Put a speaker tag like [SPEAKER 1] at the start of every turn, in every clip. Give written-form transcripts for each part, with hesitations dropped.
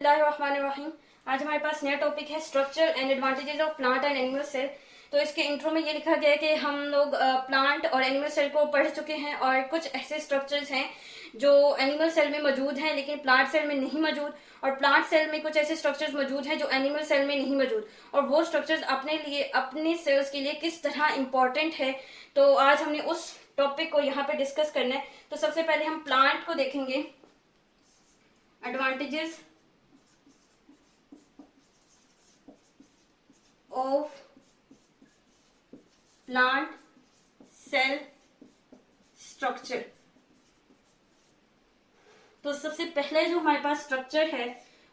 [SPEAKER 1] बिस्मिल्लाहिर्रहमानिर्रहीम। आज हमारे पास नया टॉपिक है structure and advantages of plant and animal cell. तो इसके इंट्रो में ये लिखा गया है कि हम लोग प्लांट और एनिमल सेल को पढ़ चुके हैं और कुछ ऐसे स्ट्रक्चर्स हैं जो एनिमल सेल में मौजूद हैं लेकिन प्लांट सेल में नहीं मौजूद, और प्लांट सेल में कुछ ऐसे स्ट्रक्चर्स मौजूद हैं जो एनिमल सेल में नहीं मौजूद, और वो स्ट्रक्चर्स अपने लिए अपने सेल्स के लिए किस तरह इंपॉर्टेंट है। तो आज हमने उस टॉपिक को यहाँ पे डिस्कस करना है। तो सबसे पहले हम प्लांट को देखेंगे, advantages of plant cell structure. तो सबसे पहले जो हमारे पास स्ट्रक्चर है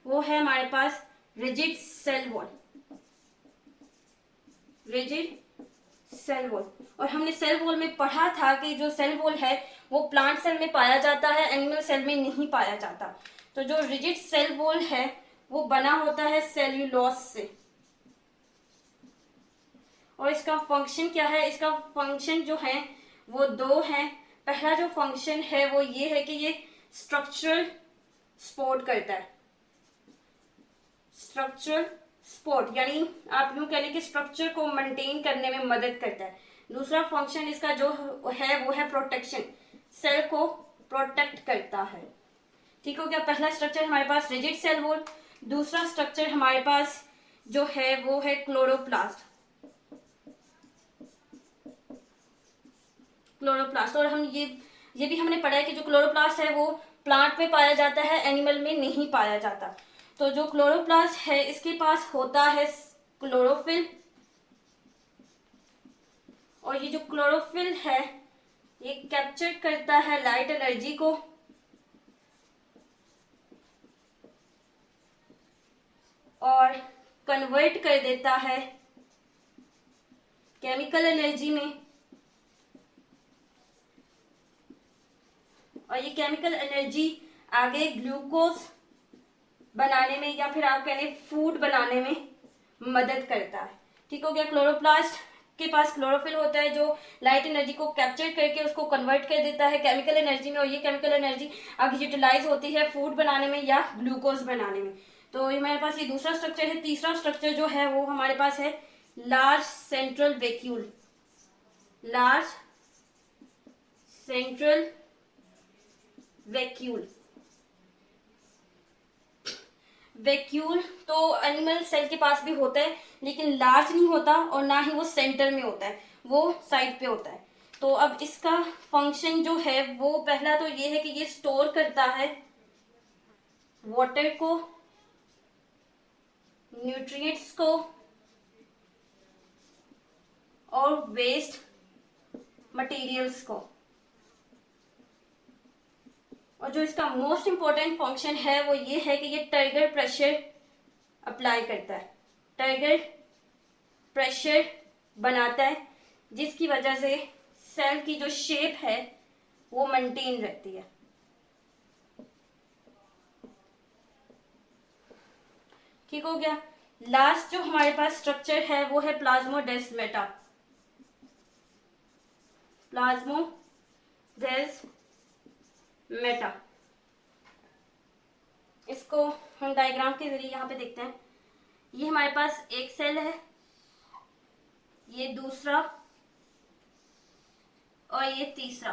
[SPEAKER 1] वो है हमारे पास rigid cell wall. Rigid cell wall, और हमने सेल वॉल में पढ़ा था कि जो सेल वॉल है वो प्लांट सेल में पाया जाता है, एनिमल सेल में नहीं पाया जाता। तो जो रिजिड सेल वॉल है वो बना होता है सेल्यूलोज से, और इसका फंक्शन क्या है? इसका फंक्शन जो है वो दो है। पहला जो फंक्शन है वो ये है कि ये स्ट्रक्चरल सपोर्ट करता है। स्ट्रक्चरल सपोर्ट यानी आप यूं कह लें कि स्ट्रक्चर को मेंटेन करने में मदद करता है। दूसरा फंक्शन इसका जो है वो है प्रोटेक्शन, सेल को प्रोटेक्ट करता है। ठीक हो गया? पहला स्ट्रक्चर हमारे पास रिजिड सेल वॉल। दूसरा स्ट्रक्चर हमारे पास जो है वो है क्लोरोप्लास्ट। क्लोरोप्लास्ट, और हम ये भी हमने पढ़ा है कि जो क्लोरोप्लास्ट है वो प्लांट में पाया जाता है, एनिमल में नहीं पाया जाता। तो जो क्लोरोप्लास्ट है इसके पास होता है क्लोरोफिल, और ये जो क्लोरोफिल है ये कैप्चर करता है लाइट एनर्जी को और कन्वर्ट कर देता है केमिकल एनर्जी में, और ये केमिकल एनर्जी आगे ग्लूकोज बनाने में या फिर आप कह लें फूड बनाने में मदद करता है। ठीक हो गया? क्लोरोप्लास्ट के पास क्लोरोफिल होता है जो लाइट एनर्जी को कैप्चर करके उसको कन्वर्ट कर देता है केमिकल एनर्जी में, और ये केमिकल एनर्जी आगे यूटिलाइज होती है फूड बनाने में या ग्लूकोज बनाने में। तो ये हमारे पास ये दूसरा स्ट्रक्चर है। तीसरा स्ट्रक्चर जो है वो हमारे पास है large central vacuole. Large central vacuole. Vacuole तो एनिमल सेल के पास भी होता है लेकिन लार्ज नहीं होता, और ना ही वो सेंटर में होता है, वो साइड पे होता है। तो अब इसका फंक्शन जो है वो पहला तो ये है कि ये स्टोर करता है वाटर को, न्यूट्रिएंट्स को और वेस्ट मटेरियल्स को। और जो इसका मोस्ट इंपॉर्टेंट फंक्शन है वो ये है कि ये टर्गर प्रेशर अप्लाई करता है, टर्गर प्रेशर बनाता है, जिसकी वजह से सेल की जो शेप है वो मेंटेन रहती है। ठीक हो गया? लास्ट जो हमारे पास स्ट्रक्चर है वो है प्लाज्मोडेस्माटा। प्लाज्मोडेस्माटा, इसको हम डायग्राम के जरिए यहाँ पे देखते हैं। ये हमारे पास एक सेल है, ये दूसरा और ये तीसरा।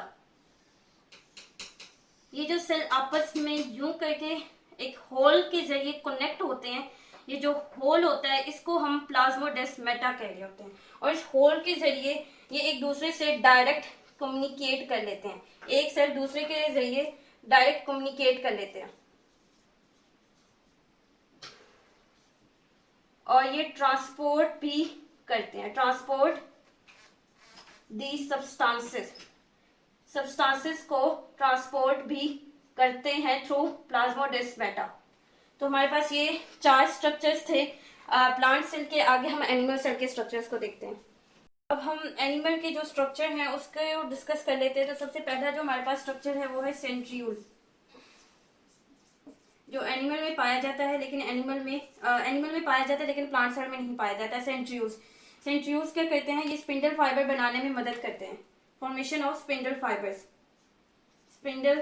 [SPEAKER 1] ये जो सेल आपस में यूं करके एक होल के जरिए कनेक्ट होते हैं, ये जो होल होता है इसको हम प्लाज्मोडेस्माटा कह रहे होते हैं, और इस होल के जरिए ये एक दूसरे से डायरेक्ट कम्युनिकेट कर लेते हैं। एक सेल दूसरे के जरिए डायरेक्ट कम्युनिकेट कर लेते हैं, और ये ट्रांसपोर्ट भी करते हैं। ट्रांसपोर्ट दी सब्सटेंसेस को ट्रांसपोर्ट भी करते हैं थ्रू प्लाज्मोडेस्माटा। तो हमारे पास ये चार स्ट्रक्चर्स थे प्लांट सेल के। आगे हम एनिमल सेल के स्ट्रक्चर्स को देखते हैं। अब हम एनिमल के जो स्ट्रक्चर हैं उसको डिस्कस कर लेते हैं। तो सबसे पहला जो हमारे पास स्ट्रक्चर है वो है सेंट्रियूल, जो एनिमल में पाया जाता है लेकिन एनिमल में पाया जाता है लेकिन प्लांट सेल में नहीं पाया जाता है। सेंट्रियूल्स क्या करते हैं? ये स्पिंडल फाइबर बनाने में मदद करते हैं, formation of spindle fibres. Spindle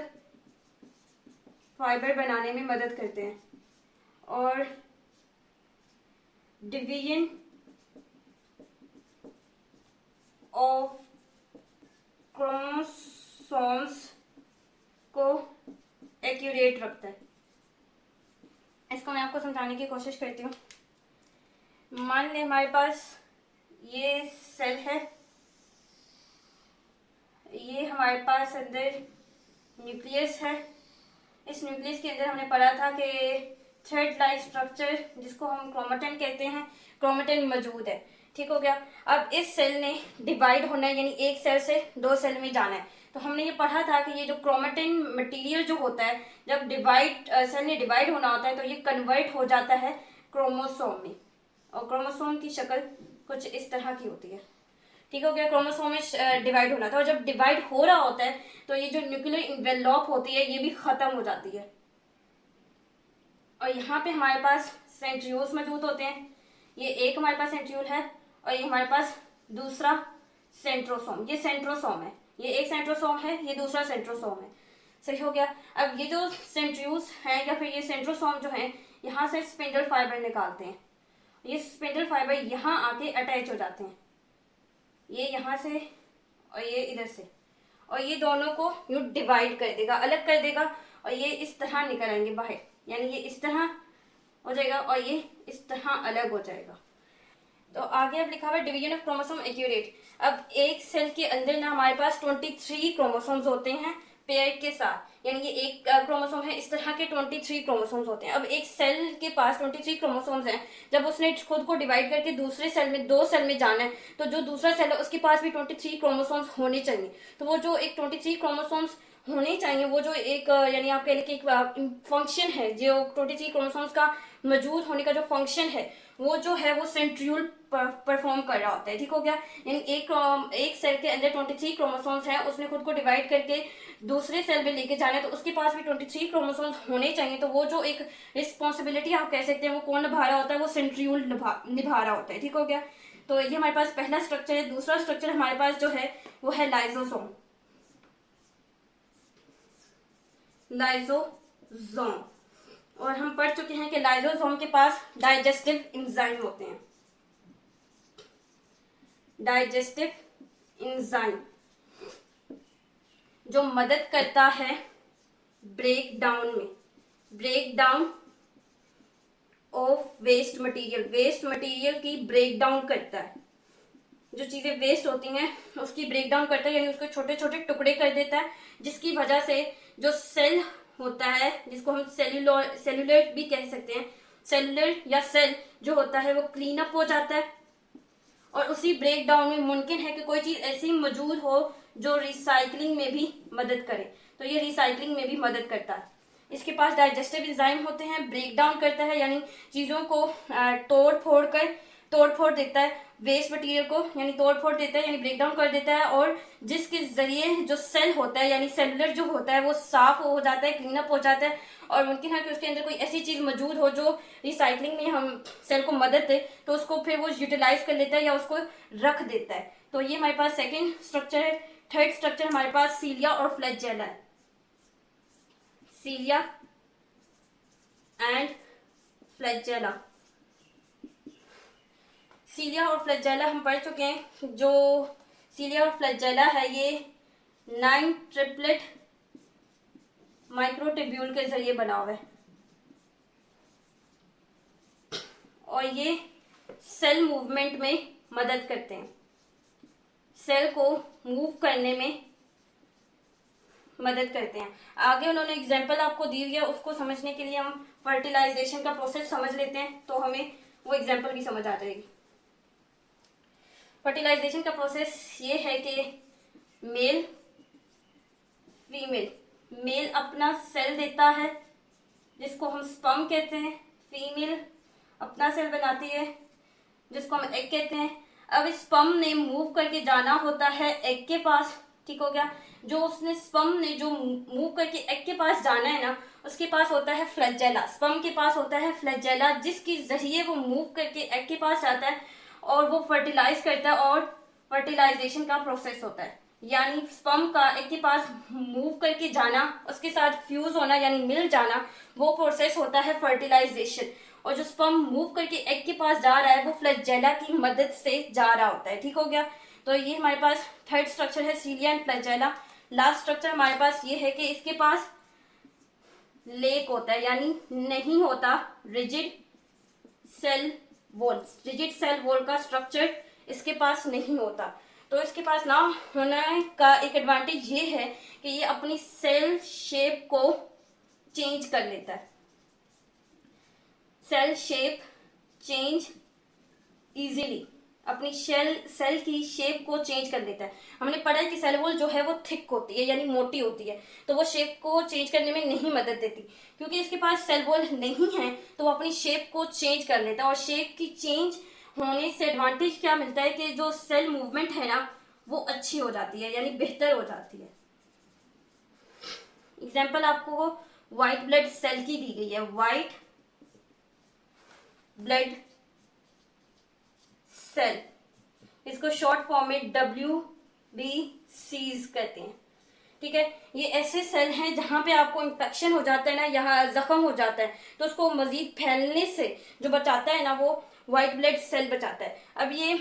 [SPEAKER 1] fibre बनाने में मदद करते हैं, और डिवीजन ऑफ क्रोमोसोम्स को एक्यूरेट रखता है। इसको मैं आपको समझाने की कोशिश करती हूँ। मान लें हमारे पास ये सेल है, ये हमारे पास अंदर न्यूक्लियस है। इस न्यूक्लियस के अंदर हमने पढ़ा था कि थ्रेड लाइक स्ट्रक्चर जिसको हम क्रोमेटिन कहते हैं, क्रोमेटिन मौजूद है। ठीक हो गया। अब इस सेल ने डिवाइड होना है, यानी एक सेल से दो सेल में जाना है। तो हमने ये पढ़ा था कि ये जो क्रोमेटिन मटेरियल जो होता है, जब सेल ने डिवाइड होना होता है तो ये कन्वर्ट हो जाता है क्रोमोसोम में, और क्रोमोसोम की शक्ल कुछ इस तरह की होती है। ठीक हो गया। क्रोमोसोम में डिवाइड होना था, और जब डिवाइड हो रहा होता है तो ये जो न्यूक्लियर इन्वेलॉप होती है ये भी खत्म हो जाती है, और यहाँ पे हमारे पास सेंट्रियोल्स मौजूद होते हैं। ये एक हमारे पास सेंट्रियोल है, और ये हमारे पास दूसरा सेंट्रोसोम, ये सेंट्रोसोम है। ये एक सेंट्रोसोम है, ये दूसरा सेंट्रोसोम है। सही हो गया। अब ये जो सेंट्रियोल्स हैं या फिर ये सेंट्रोसोम जो है, यहाँ से स्पिंडल फाइबर निकालते हैं। ये स्पिंडल फाइबर यहाँ आके अटैच हो जाते हैं, ये यहाँ से और ये इधर से, और ये दोनों को यूं डिवाइड कर देगा, अलग कर देगा, और ये इस तरह निकल आएंगे बाहर, यानी ये इस तरह हो जाएगा और ये इस तरह अलग हो जाएगा। तो आगे अब लिखा हुआ है डिवीजन ऑफ क्रोमोसोम एक्यूरेट। अब एक सेल के अंदर ना हमारे पास 23 क्रोमोसोम्स होते हैं पेयर के साथ, यानी ये एक क्रोमोसोम है, इस तरह के 23 क्रोमोसोम्स होते हैं। अब एक सेल के पास 23 क्रोमोसोम्स हैं, जब उसने खुद को डिवाइड करके दूसरे सेल में, दो सेल में जाना है, तो जो दूसरा सेल है उसके पास भी 23 क्रोमोसोम्स होने चाहिए। तो वो जो एक 23 क्रोमोसोम्स होने चाहिए, वो जो एक यानी आप कह लें कि एक फंक्शन है, जो 23 क्रोमोसोम्स का मौजूद होने का जो फंक्शन है, वो जो है वो सेंट्रियोल परफॉर्म कर रहा होता है। ठीक हो गया। यानी एक सेल के अंदर 23 क्रोमोसोम्स हैं, उसने खुद को डिवाइड करके दूसरे सेल में लेके जाना है, तो उसके पास भी 23 क्रोमोसोम्स होने चाहिए। तो वो जो एक रिस्पॉन्सिबिलिटी आप कह सकते हैं वो कौन निभा रहा होता है, वो सेंट्रियोल निभा रहा होता है। ठीक हो गया। तो ये हमारे पास पहला स्ट्रक्चर है। दूसरा स्ट्रक्चर हमारे पास जो है वो है लाइजोसोम। लाइजोसोम, और हम पढ़ चुके हैं कि लाइजोसोम के पास डाइजेस्टिव एंजाइम होते हैं। डाइजेस्टिव एंजाइम जो मदद करता है break down of waste material की ब्रेक डाउन करता है। जो चीजें वेस्ट होती हैं उसकी ब्रेक डाउन करता है, यानी उसको छोटे छोटे टुकड़े कर देता है, जिसकी वजह से जो सेल होता है, जिसको हम सेलुलर भी कह सकते हैं, सेलुलर या सेल जो होता है वो क्लीन अप हो जाता है, और उसी ब्रेक डाउन में मुमकिन है कि कोई चीज ऐसी मौजूद हो जो रिसाइकलिंग में भी मदद करे। तो ये रिसाइकलिंग में भी मदद करता है। इसके पास डाइजेस्टिव एंजाइम होते हैं, ब्रेक डाउन करता है, यानी चीजों को तोड़ फोड़ देता है, वेस्ट मटेरियल को यानी तोड़ फोड़ देता है, यानी ब्रेक डाउन कर देता है, और जिसके जरिए जो सेल होता है यानी सेलुलर जो होता है वो साफ हो जाता है, क्लीन अप हो जाता है, और मुमकिन है कि उसके अंदर कोई ऐसी चीज मौजूद हो जो रिसाइकलिंग में हम सेल को मदद दे, तो उसको फिर वो यूटिलाइज कर लेता है या उसको रख देता है। तो ये हमारे पास सेकेंड स्ट्रक्चर है। थर्ड स्ट्रक्चर हमारे पास सीलिया और फ्लैजेला है। Cilia and flagella. सीलिया और फ्लैजेला हम पढ़ चुके हैं। जो सीलिया और फ्लैजेला है ये 9 ट्रिपलेट माइक्रोट्यूब्यूल के जरिए बना हुआ है, और ये सेल मूवमेंट में मदद करते हैं, सेल को मूव करने में मदद करते हैं। आगे उन्होंने एग्जाम्पल आपको दी है, उसको समझने के लिए हम फर्टिलाइजेशन का प्रोसेस समझ लेते हैं, तो हमें वो एग्जाम्पल भी समझ आ जाएगी। फर्टिलाइजेशन का प्रोसेस ये है कि मेल अपना सेल देता है जिसको हम स्पर्म कहते हैं, फीमेल अपना सेल बनाती है जिसको हम एग कहते हैं। अब इस स्पर्म ने मूव करके जाना होता है एग के पास। ठीक हो गया। जो उसने स्पर्म ने जो मूव करके एग के पास जाना है ना, उसके पास होता है फ्लैजेला, स्पर्म के पास होता है फ्लैजेला, जिसके जरिए वो मूव करके एग के पास जाता है और वो फर्टिलाइज करता है, और फर्टिलाइजेशन का प्रोसेस होता है। यानी स्पर्म का एग के पास मूव करके जाना, उसके साथ फ्यूज होना यानी मिल जाना, वो प्रोसेस होता है फर्टिलाइजेशन। और जो स्पर्म मूव करके एग के पास जा रहा है वो फ्लैजेला की मदद से जा रहा होता है। ठीक हो गया। तो ये हमारे पास थर्ड स्ट्रक्चर है cilia and flagella. Last structure हमारे पास ये है कि इसके पास लेक होता है, यानी नहीं होता rigid cell wall. Rigid cell wall का स्ट्रक्चर इसके पास नहीं होता। तो इसके पास ना होने का एक एडवांटेज ये है कि ये अपनी सेल शेप को चेंज कर लेता है। सेल शेप चेंज इजीली, अपनी सेल की शेप को चेंज कर लेता है। हमने पढ़ा है कि सेल वॉल जो है वो थिक होती है यानी मोटी होती है, तो वो शेप को चेंज करने में नहीं मदद देती। क्योंकि इसके पास सेल वॉल नहीं है तो वो अपनी शेप को चेंज कर लेता है। और शेप की चेंज होने से एडवांटेज क्या मिलता है कि जो सेल मूवमेंट है ना वो अच्छी हो जाती है, यानी बेहतर हो जाती है। एग्जाम्पल आपको व्हाइट ब्लड सेल की दी गई है, व्हाइट ब्लड सेल, इसको शॉर्ट फॉर्म में WBCs कहते हैं। ठीक है, ये ऐसे सेल हैं जहां पे आपको इंफेक्शन हो जाता है ना, यहाँ जख्म हो जाता है, तो उसको मजीद फैलने से जो बचाता है ना वो व्हाइट ब्लड सेल बचाता है। अब ये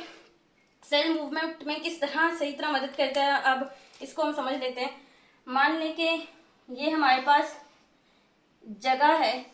[SPEAKER 1] सेल मूवमेंट में किस तरह सही तरह मदद करता है, अब इसको हम समझ लेते हैं। मान लें कि ये हमारे पास जगह है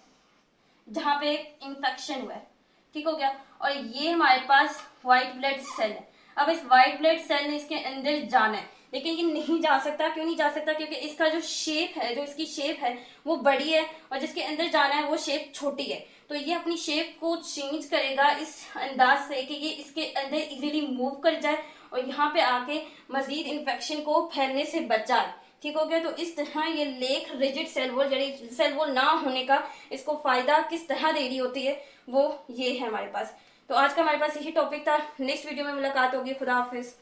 [SPEAKER 1] जहां पे इंफेक्शन हुआ है। ठीक हो गया। और ये हमारे पास व्हाइट ब्लड सेल है। अब इस व्हाइट ब्लड सेल ने इसके अंदर जाना है, लेकिन ये नहीं जा सकता। क्यों नहीं जा सकता? क्योंकि इसका जो शेप है, जो इसकी शेप है वो बड़ी है और जिसके अंदर जाना है वो शेप छोटी है। तो ये अपनी शेप को चेंज करेगा इस अंदाज से कि ये इसके अंदर इजीली मूव कर जाए और यहाँ पे आके मजीद इन्फेक्शन को फैलने से बच जाए। ठीक हो गया। तो इस तरह ये लेक रिजिड सेल वॉल, यानी सेल वॉल ना होने का इसको फायदा किस तरह दे रही होती है वो ये है हमारे पास। तो आज का हमारे पास यही टॉपिक था। नेक्स्ट वीडियो में मुलाकात होगी। खुदा हाफिज।